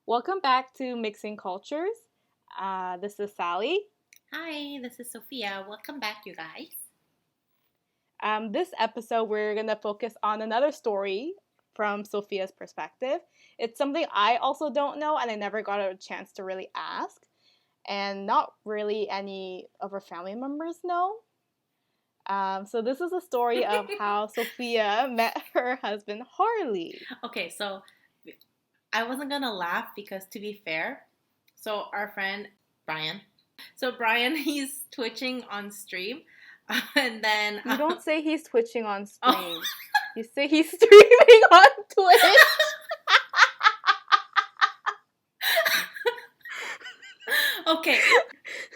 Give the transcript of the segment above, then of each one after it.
Welcome back to Mixing Cultures. This is Sally. Hi, this is Sophia. Welcome back, you guys. This episode, we're going to focus on another story from Sophia's perspective. It's something I also don't know, and I never got a chance to really ask, and not really any of her family members know. So, this is a story of how Sophia met her husband, Harley. Okay, so I wasn't gonna laugh because to be fair, so our friend Brian, he's twitching on stream, and then You don't say he's twitching on oh, stream. You say he's streaming on Twitch. okay,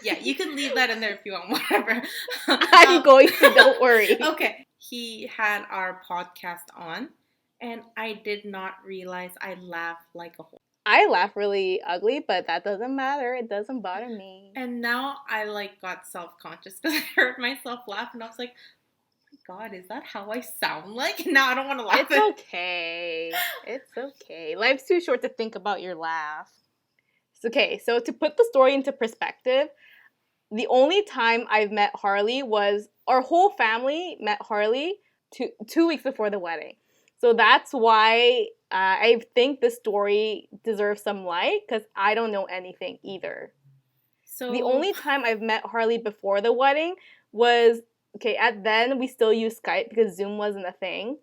yeah, you can leave that in there if you want, whatever. I'm going to, don't worry. Okay, he had our podcast on, and I did not realize I laughed like a whole. I laugh really ugly, but that doesn't matter. It doesn't bother me. And now I got self-conscious because I heard myself laugh, and I was like, "Oh my God, is that how I sound like?" Now I don't want to laugh. It's okay. It's okay. Life's too short to think about your laugh. It's okay. So to put the story into perspective, the only time I've met Harley was our whole family met Harley two weeks before the wedding. So that's why I think the story deserves some light, because I don't know anything either. So The only time I've met Harley before the wedding was, okay, at then we still use Skype because Zoom wasn't a thing.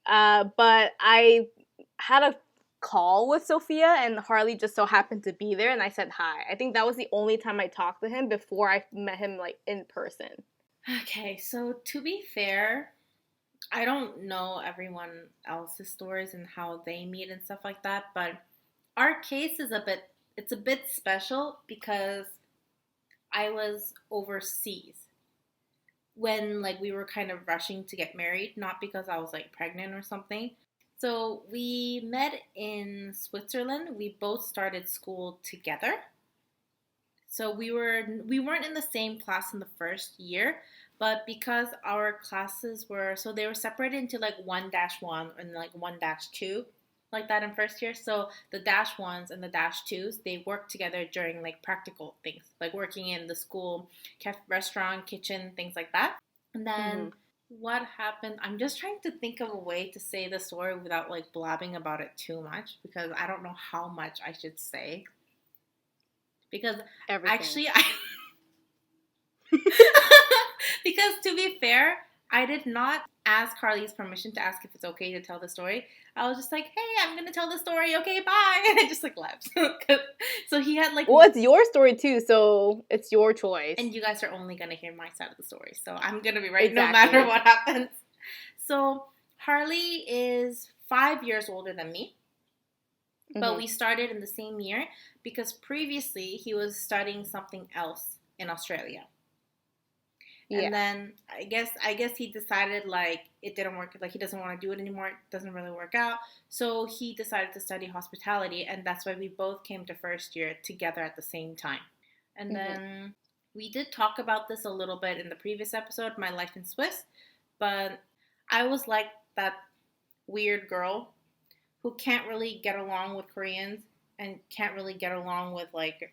But I had a call with Sophia, and Harley just so happened to be there, and I said hi. I think that was the only time I talked to him before I met him like in person. Okay, so to be fair, I don't know everyone else's stories and how they meet and stuff like that, but our case is a bit special because I was overseas when we were kind of rushing to get married, not because I was like pregnant or something. So we met in Switzerland. We both started school together. So we weren't in the same class in the first year, but because our classes were so they were separated into like 1-1 and like 1-2 like that in first year. So the dash ones and the dash twos, they worked together during like practical things, like working in the school, restaurant, kitchen, things like that. And then what happened? I'm just trying to think of a way to say the story without like blabbing about it too much because I don't know how much I should say. Because Everything. actually, because to be fair, I did not ask Carly's permission to ask if it's okay to tell the story. I was just like, hey, I'm going to tell the story. Okay, bye. And I just like left. So he had like... Well, it's your story too, so it's your choice. And you guys are only going to hear my side of the story. So I'm going to be right exactly. No matter what happens. So Harley is 5 years older than me. But we started in the same year because previously he was studying something else in Australia. Yeah. And then I guess he decided like it didn't work, like he doesn't want to do it anymore. It doesn't really work out. So he decided to study hospitality, and that's why we both came to first year together at the same time. And then we did talk about this a little bit in the previous episode, My Life in Swiss, but I was like that weird girl who can't really get along with Koreans and can't really get along with like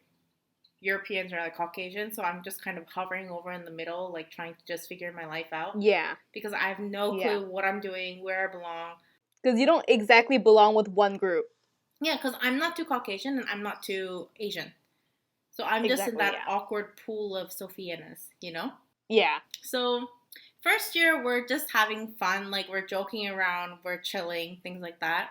Europeans or like Caucasians. So I'm just kind of hovering over in the middle, like trying to just figure my life out. Yeah. Because I have no clue what I'm doing, where I belong. Because you don't exactly belong with one group. Yeah, because I'm not too Caucasian and I'm not too Asian. So I'm just in that awkward pool of Sophia-ness, you know? Yeah. So first year, we're just having fun. Like we're joking around, we're chilling, things like that.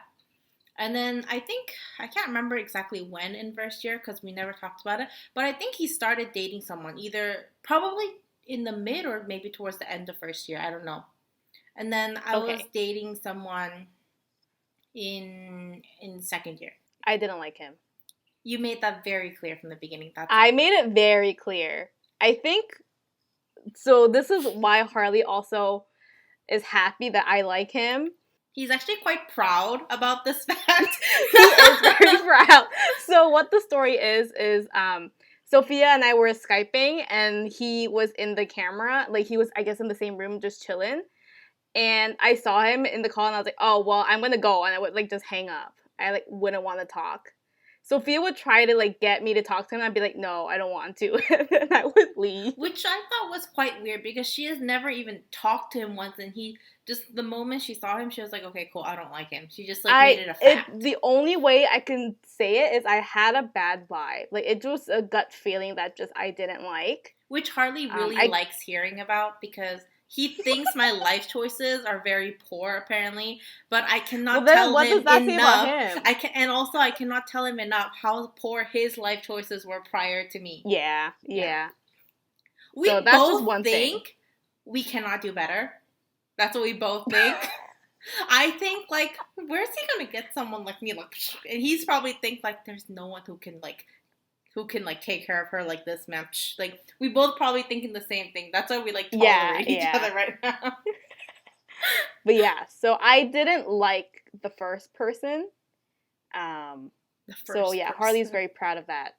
And then I can't remember exactly when in first year because we never talked about it. But I think he started dating someone either probably in the mid or maybe towards the end of first year. I don't know. And then I was dating someone in second year. I didn't like him. You made that very clear from the beginning. I made it very clear. I think, so this is why Harley also is happy that I like him. He's actually quite proud about this fact. He is very proud. So what the story is Sophia and I were Skyping, and he was in the camera. Like, he was, I guess, in the same room just chilling. And I saw him in the call, and I was like, oh, well, I'm going to go. And I would, like, just hang up. I, like, wouldn't want to talk. Sophia would try to like get me to talk to him. I'd be like, no, I don't want to. And I would leave. Which I thought was quite weird because she has never even talked to him once, and he just the moment she saw him, she was like, okay, cool, I don't like him. She just like made it a fact. The only way I can say it is I had a bad vibe. Like it was a gut feeling that just I didn't like. Which Harley really likes hearing about because he thinks my life choices are very poor, apparently. But I cannot tell him enough. And also I cannot tell him enough how poor his life choices were prior to me. Yeah. We so that's both just one think thing. We cannot do better. That's what we both think. I think like, where's he gonna get someone like me? Like, and he's probably think like, there's no one who can take care of her like this, man. Like, we both probably thinking the same thing. That's why we like tolerate each other right now. But yeah, so I didn't like the first person. Person. Harley's very proud of that.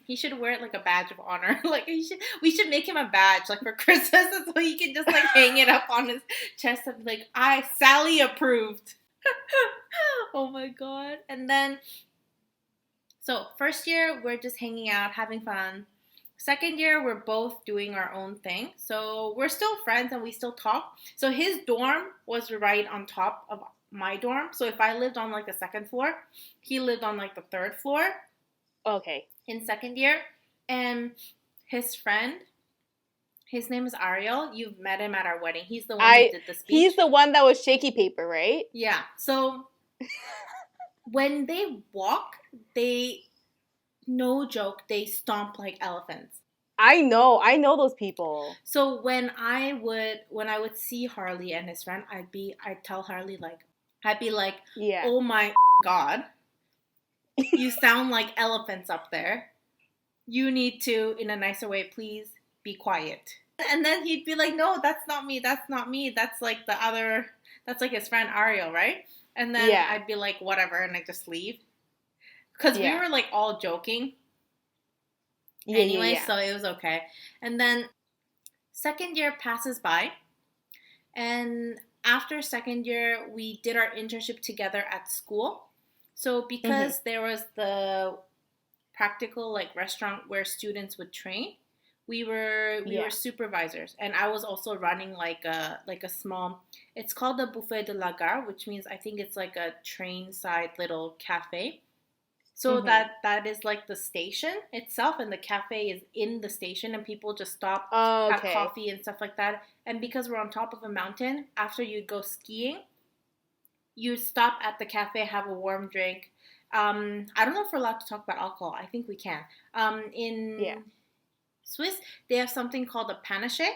He should wear it like a badge of honor. Like we should make him a badge like for Christmas, so he can just like hang it up on his chest and be like, Sally approved. Oh my god. And then so first year we're just hanging out, having fun. Second year we're both doing our own thing. So we're still friends and we still talk. So his dorm was right on top of my dorm. So if I lived on like the second floor, he lived on like the third floor. Okay. In second year. And his friend, his name is Ariel. You've met him at our wedding. He's the one who did the speech. He's the one that was shaky paper, right? Yeah. So when they walk, no joke, they stomp like elephants. I know those people. So when I would see Harley and his friend, I'd tell Harley like, yeah. Oh my god. You sound like elephants up there. You need to, in a nicer way, please be quiet. And then he'd be like, no, that's not me. That's not me. That's like that's like his friend Ariel, right? And then I'd be like, whatever. And I just leave. Because we were like all joking. So it was okay. And then second year passes by. And after second year, we did our internship together at school. So because there was the practical like restaurant where students would train, we were supervisors, and I was also running like a small. It's called the Buffet de la Gare, which means I think it's like a train side little cafe. So that is like the station itself, and the cafe is in the station, and people just stop, have coffee and stuff like that. And because we're on top of a mountain, after you go skiing, you stop at the cafe, have a warm drink. I don't know if we're allowed to talk about alcohol. I think we can. In Swiss, they have something called a panache,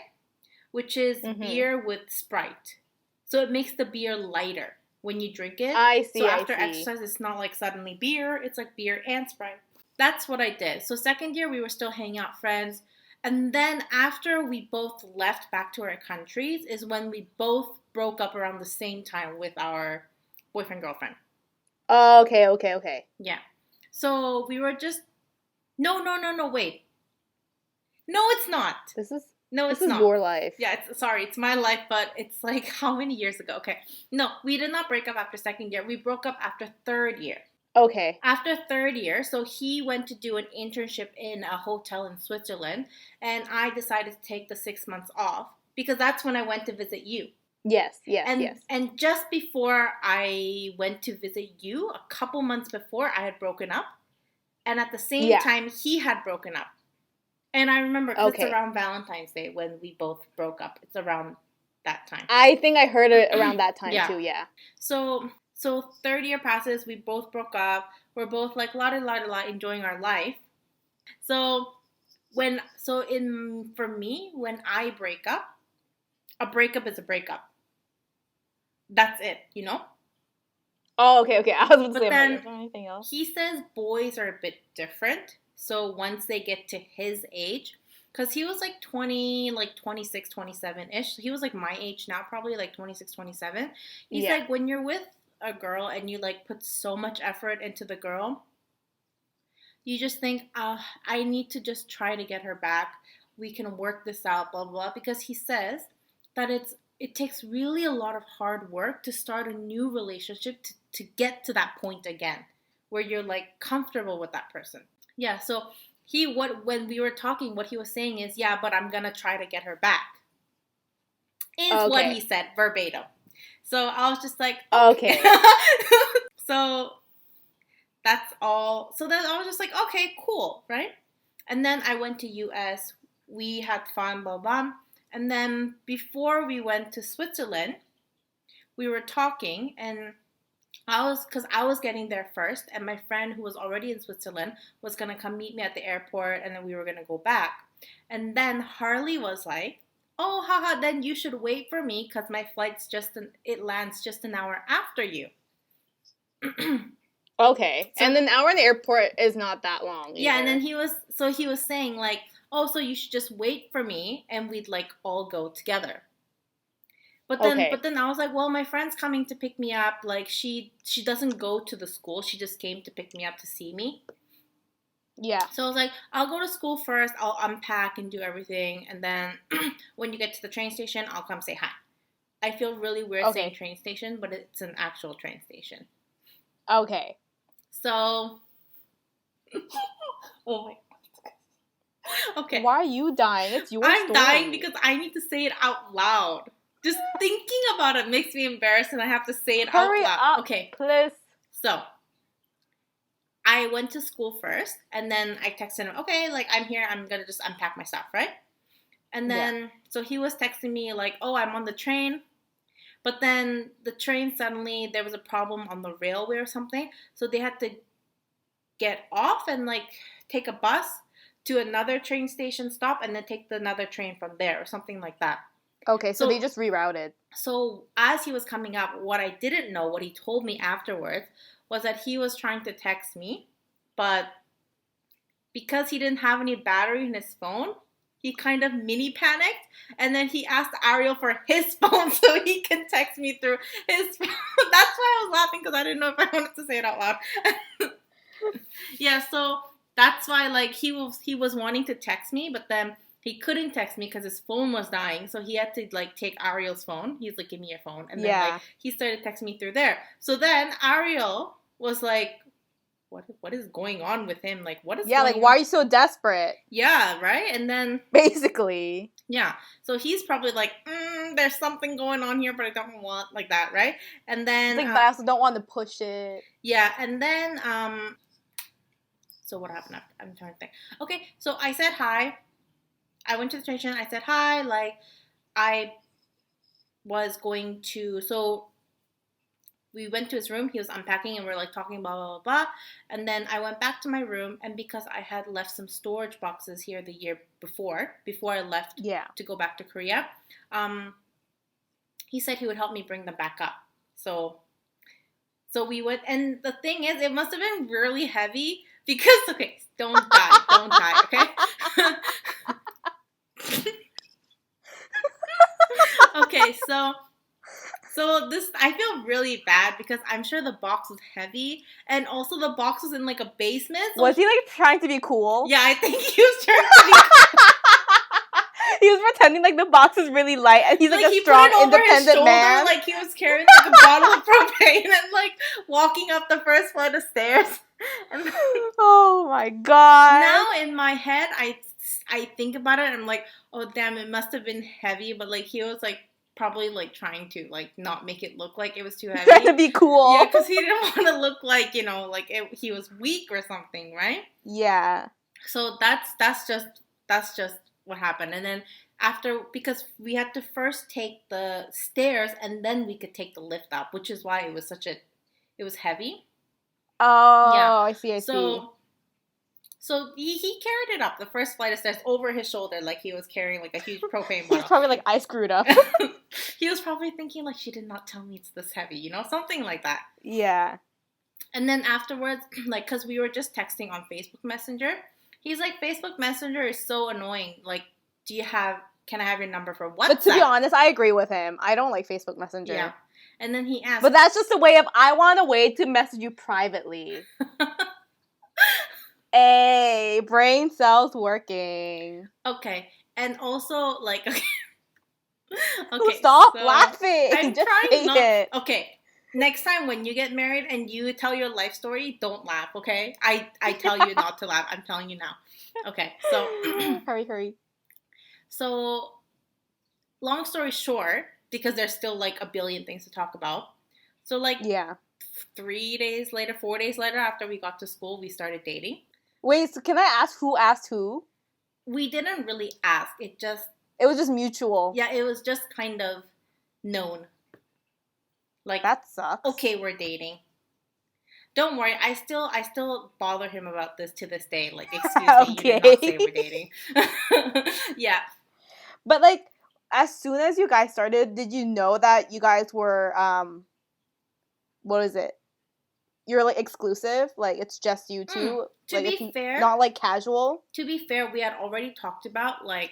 which is beer with Sprite. So it makes the beer lighter when you drink it. I see. So after exercise, it's not like suddenly beer. It's like beer and Sprite. That's what I did. So second year, we were still hanging out friends. And then after we both left back to our countries is when we both broke up around the same time with our boyfriend, girlfriend. Oh, okay. Yeah. So we were just... No, wait. No, it's not. This is not your life. Yeah, it's my life, but it's like how many years ago? Okay. No, we did not break up after second year. We broke up after third year. Okay. After third year, so he went to do an internship in a hotel in Switzerland, and I decided to take the 6 months off because that's when I went to visit you. Yes. And just before I went to visit you, a couple months before, I had broken up. And at the same time, he had broken up. And I remember it's around Valentine's Day when we both broke up. It's around that time. I think I heard it around that time too, yeah. So third year passes, we both broke up. We're both like la enjoying our life. For me, when I break up, a breakup is a breakup. That's it, you know? Oh, okay. I was about to say, anything else? He says boys are a bit different. So once they get to his age, because he was like 20, like 26, 27-ish. He was like my age now, probably like 26, 27. He's like, when you're with a girl and you like put so much effort into the girl, you just think, I need to just try to get her back. We can work this out, blah, blah, blah. Because he says that it takes really a lot of hard work to start a new relationship to get to that point again where you're like comfortable with that person. Yeah, so when we were talking, what he was saying is, yeah, but I'm gonna try to get her back. Is what he said verbatim. So I was just like, okay. So that's all. So then I was just like, okay, cool, right? And then I went to US. We had fun, blah, blah. And then before we went to Switzerland, we were talking, and because I was getting there first, and my friend who was already in Switzerland was going to come meet me at the airport, and then we were going to go back. And then Harley was like, oh, haha, then you should wait for me because my flight's it lands just an hour after you. Okay. So, and an hour in the airport is not that long either. Yeah, and then he was saying like, oh, so you should just wait for me and we'd like all go together. But then I was like, well, my friend's coming to pick me up. Like she doesn't go to the school. She just came to pick me up to see me. Yeah. So I was like, I'll go to school first. I'll unpack and do everything. And then when you get to the train station, I'll come say hi. I feel really weird saying train station, but it's an actual train station. Okay. So, oh my God. Okay. Why are you dying? It's your story. I'm dying because I need to say it out loud. Just thinking about it makes me embarrassed and I have to say it out loud. Up, okay. Please. So, I went to school first and then I texted him, okay, like I'm here. I'm going to just unpack my stuff, right? And then, so he was texting me like, oh, I'm on the train. But then the train suddenly, there was a problem on the railway or something. So they had to get off and like take a bus to another train station stop and then take another train from there or something like that. Okay, so they just rerouted. So as he was coming up, what I didn't know, what he told me afterwards, was that he was trying to text me. But because he didn't have any battery in his phone, he kind of mini panicked, and then he asked Ariel for his phone so he can text me through his phone. That's why I was laughing, because I didn't know if I wanted to say it out loud. Yeah, so that's why like he was wanting to text me, but then he couldn't text me because his phone was dying, so he had to like take Ariel's phone. He's like, give me your phone. And then like he started texting me through there. So then Ariel was like, what is going on with him? Like, what is going like, why are you so desperate? Yeah, right? And then... Basically. Yeah. So he's probably like, there's something going on here, but I don't want... Like that, right? And then... It's like, but I also don't want to push it. Yeah, and then... So what happened after? I'm trying to think. Okay, so I said hi. I went to the station. I said hi. Like, I was going to... So... We went to his room, he was unpacking, and we were, like, talking, blah, blah, blah, blah. And then I went back to my room, and because I had left some storage boxes here the year before I left to go back to Korea, he said he would help me bring them back up. So we went, and the thing is, it must have been really heavy, because, okay, don't die, okay? Okay, So this, I feel really bad because I'm sure the box was heavy, and also the box was in like a basement. So was he like trying to be cool? Yeah, I think he was trying to be cool. He was pretending like the box is really light, and he's like a strong, independent shoulder, man. Like he was carrying like a bottle of propane and like walking up the first flight of stairs. And oh my god! Now in my head, I think about it, and I'm like, oh damn, it must have been heavy, but like he was like. Probably like trying to like not make it look like it was too heavy. Trying to be cool. Yeah, because he didn't want to look like, you know, like he was weak or something, right? Yeah. So that's just what happened. And then after, because we had to first take the stairs and then we could take the lift up, which is why it was it was heavy. Oh, yeah. I see. So he carried it up the first flight of stairs over his shoulder like he was carrying like a huge propane bottle. He's probably like, I screwed up. He was probably thinking like, she did not tell me it's this heavy, you know, something like that. Yeah. And then afterwards, like, because we were just texting on Facebook Messenger, he's like, Facebook Messenger is so annoying. Like, can I have your number for WhatsApp? But to be honest, I agree with him. I don't like Facebook Messenger. Yeah. And then he asked. But that's just a way of, I want a way to message you privately. Hey, brain cells working. Okay. And also, like, okay. Stop laughing. I'm just trying not. Okay. Next time when you get married and you tell your life story, don't laugh, okay? I tell you not to laugh. I'm telling you now. Okay, so Hurry. so long story short, because there's still like a billion things to talk about. So like Yeah. 3 days later, 4 days later, after we got to school, we started dating. Wait, so can I ask who asked who? We didn't really ask. It was just mutual. Yeah, it was just kind of known. Like, that sucks. Okay, we're dating. Don't worry, I still bother him about this to this day. Like, excuse me, you did not say we're dating. Yeah. But like, as soon as you guys started, did you know that you guys were what is it? You're like exclusive, like it's just you two. To like, be fair, not like casual. To be fair, we had already talked about like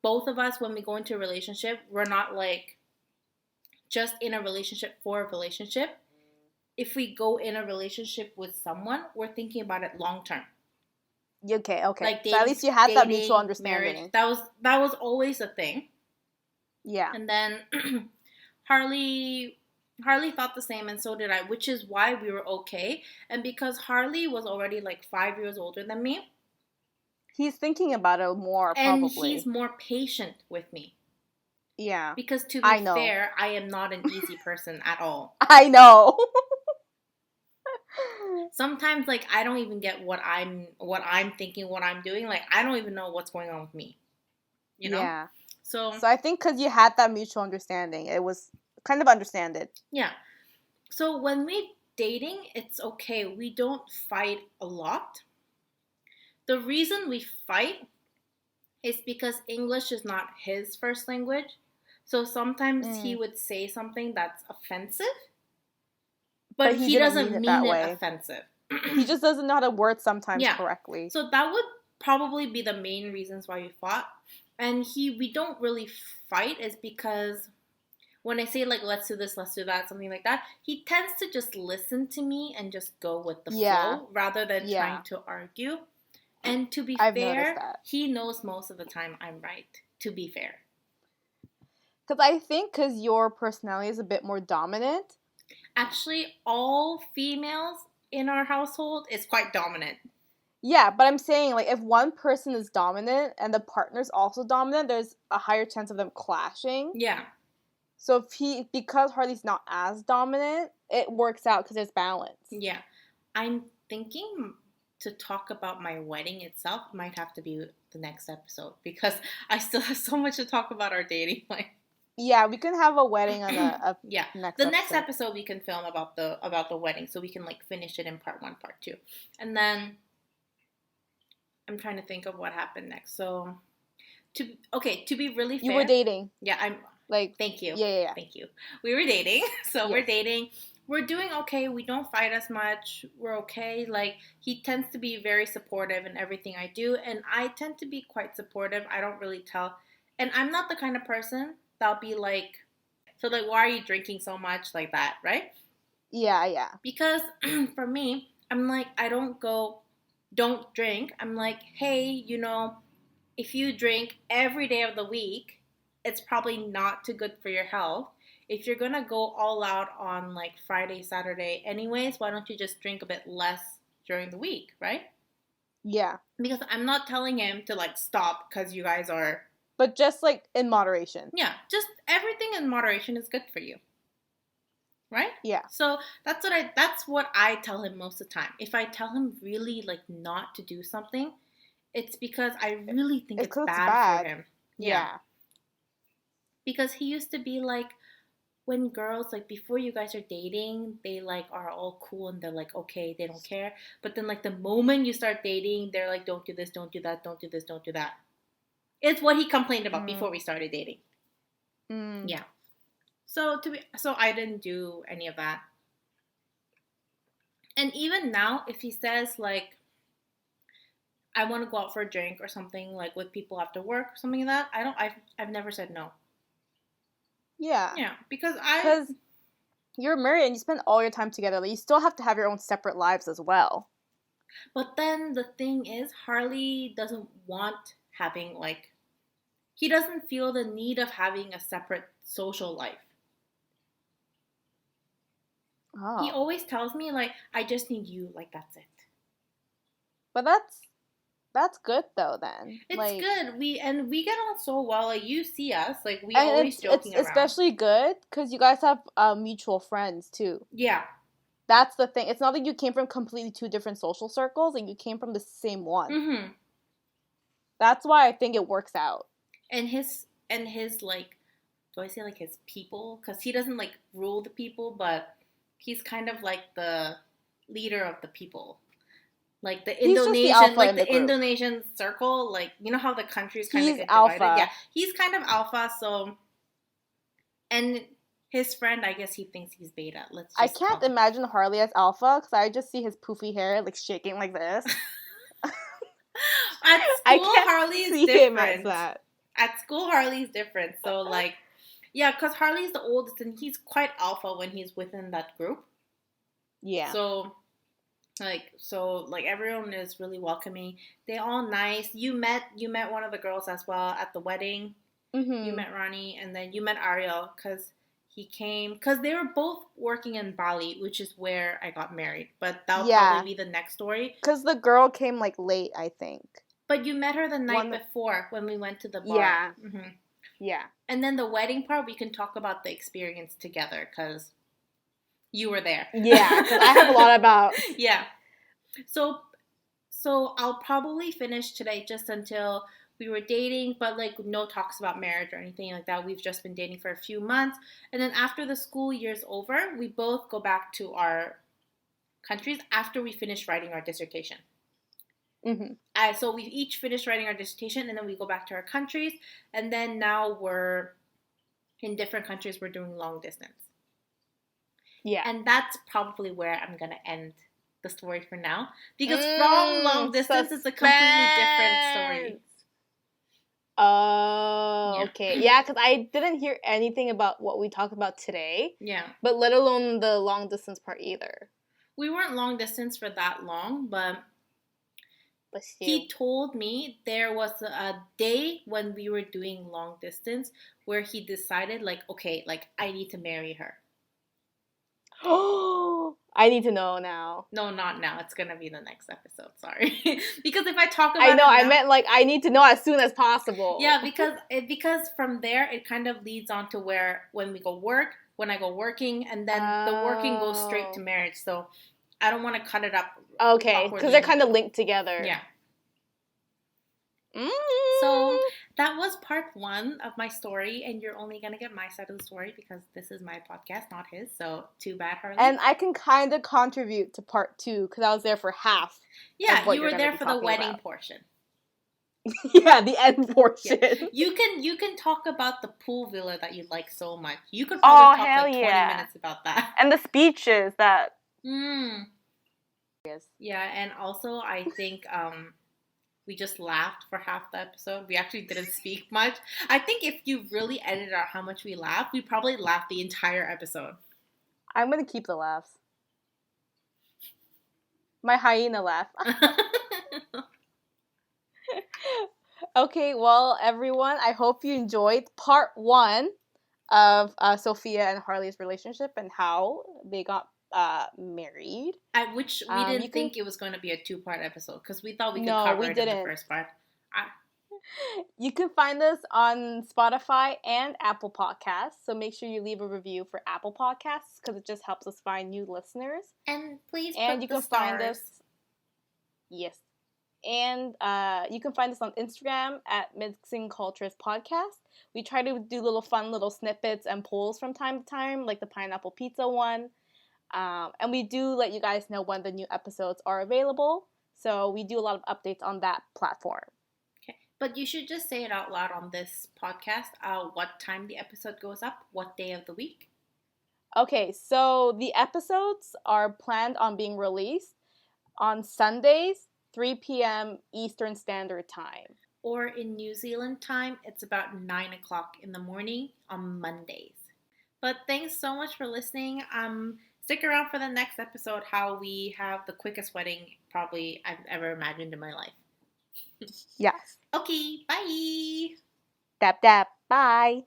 both of us when we go into a relationship, we're not like just in a relationship for a relationship. If we go in a relationship with someone, we're thinking about it long term. Okay. Like dating, so at least you had that mutual understanding. Marriage, that was always a thing. Yeah. And then Harley thought the same, and so did I, which is why we were okay. And because Harley was already like 5 years older than me, he's thinking about it more, and probably. he's more patient with me. Yeah. Because to be fair, I am not an easy person at all. I know. Sometimes like I don't even get what I'm thinking, what I'm doing. Like I don't even know what's going on with me. You know? Yeah. So I think because you had that mutual understanding, it was kind of understanded. Yeah. So when we dating, it's okay. We don't fight a lot. The reason we fight is because English is not his first language. So sometimes he would say something that's offensive, but he doesn't mean it offensive. He just doesn't know how to word sometimes correctly. So that would probably be the main reasons why we fought. And we don't really fight is because when I say like let's do this, let's do that, something like that, he tends to just listen to me and just go with the flow rather than trying to argue. And to be fair, he knows most of the time I'm right, to be fair. Because I think because your personality is a bit more dominant. Actually, all females in our household is quite dominant. Yeah, but I'm saying, like, if one person is dominant and the partner's also dominant, there's a higher chance of them clashing. Yeah. So because Harley's not as dominant, it works out because there's balance. Yeah. I'm thinking to talk about my wedding itself might have to be the next episode because I still have so much to talk about our dating life. Yeah, we can have a wedding on next episode we can film about the wedding, so we can like finish it in part 1, part 2, and then I'm trying to think of what happened next. So to be really fair, you were dating. Yeah, I'm like thank you. Yeah. Thank you. We were dating, so we're dating. We're doing okay. We don't fight as much. We're okay. Like, he tends to be very supportive in everything I do, and I tend to be quite supportive. I don't really tell, and I'm not the kind of person that'll be like, so like, why are you drinking so much, like that, right? Yeah. Because for me, I'm like, I don't go, don't drink. I'm like, hey, you know, if you drink every day of the week, it's probably not too good for your health. If you're going to go all out on like Friday, Saturday anyways, why don't you just drink a bit less during the week, right? Yeah. Because I'm not telling him to like stop because you guys are... But just like in moderation. Yeah, just everything in moderation is good for you. Right? Yeah. So that's what I tell him most of the time. If I tell him really like not to do something, it's because I really think it's bad for him. Yeah. Because he used to be like, when girls, like, before you guys are dating, they, like, are all cool and they're, like, okay, they don't care. But then, like, the moment you start dating, they're like, don't do this, don't do that, don't do this, don't do that. It's what he complained about before we started dating. Yeah. So I didn't do any of that. And even now, if he says, like, I want to go out for a drink or something, like, with people after work or something like that, I've never said no. Yeah, because you're married and you spend all your time together. Like, you still have to have your own separate lives as well. But then the thing is, Harley doesn't want having, like, he doesn't feel the need of having a separate social life. He Oh. always tells me, like, I just need you, like, that's it. But that's good though then. It's Like, good. We get on so well. Like, you see us, like, we and always it's joking around. especially good because you guys have mutual friends too. Yeah. That's the thing. It's not like you came from completely two different social circles, like you came from the same one. Mm-hmm. That's why I think it works out. And his like, do I say like his people? Because he doesn't like rule the people, but he's kind of like the leader of the people. Like the He's just the Indonesian, alpha like in the the group. Indonesian circle, like, you know how the countries kind of He's get alpha. divided. Yeah, he's kind of alpha. So, and his friend, I guess he thinks he's beta. Let's. I Just can't imagine Harley as alpha because I just see his poofy hair like shaking like this. At I school, can't Harley's see him as different. that. At school, Harley's different. So, like, yeah, because Harley's the oldest and he's quite alpha when he's within that group. Yeah. So, like everyone is really welcoming. They all nice. You met one of the girls as well at the wedding. Mm-hmm. You met Ronnie, and then you met Ariel because he came because they were both working in Bali, which is where I got married. But that'll probably be the next story. Because the girl came like late, I think. But you met her the night before when we went to the bar. Yeah. Mm-hmm. Yeah. And then the wedding part, we can talk about the experience together because you were there. Yeah, because I have a lot about. Yeah. So I'll probably finish today just until we were dating, but like no talks about marriage or anything like that. We've just been dating for a few months. And then after the school year's over, we both go back to our countries after we finish writing our dissertation. Mm-hmm. So we each finished writing our dissertation and then we go back to our countries. And then now we're in different countries. We're doing long distance. Yeah. And that's probably where I'm going to end the story for now. Because from long distance is a completely different story. Oh, yeah. Okay. Yeah, because I didn't hear anything about what we talked about today. Yeah. But let alone the long distance part either. We weren't long distance for that long, but he told me there was a day when we were doing long distance where he decided, like, okay, like, I need to marry her. Oh, I need to know now. No, not now. It's going to be the next episode. Sorry. Because if I talk about I know, I meant, like, I need to know as soon as possible. Yeah, because from there, it kind of leads on to where when I go working, and then the working goes straight to marriage. So I don't want to cut it up. Okay, because they're kind of linked together. Yeah. Mm. So that was part 1 of my story, and you're only going to get my side of the story because this is my podcast, not his. So too bad, Harley. And I can kind of contribute to part 2 because I was there for half. Yeah, you were there for the wedding portion. Yeah, the end portion. Yeah. You can talk about the pool villa that you like so much. You could probably talk like 20 minutes about that. And the speeches that. Yes. Yeah, and also I think we just laughed for half the episode. We actually didn't speak much. I think if you really edited out how much we laughed, we probably laughed the entire episode. I'm gonna keep the laughs. My hyena laugh. Okay, well, everyone, I hope you enjoyed part 1 of Sophia and Harley's relationship and how they got married. Which we didn't think it was going to be a 2-part episode because we thought we could cover it in the first part. You can find us on Spotify and Apple Podcasts, so make sure you leave a review for Apple Podcasts because it just helps us find new listeners. And please you can find us. Yes. And you can find us on Instagram at Mixing Cultures Podcast. We try to do little snippets and polls from time to time, like the pineapple pizza one. And we do let you guys know when the new episodes are available. So we do a lot of updates on that platform. Okay. But you should just say it out loud on this podcast. What time the episode goes up, what day of the week. Okay, so the episodes are planned on being released on Sundays, 3 p.m. Eastern Standard Time. Or in New Zealand time, it's about 9 o'clock in the morning on Mondays. But thanks so much for listening. Stick around for the next episode, how we have the quickest wedding probably I've ever imagined in my life. Yes. Okay, bye. Dap, dap, bye.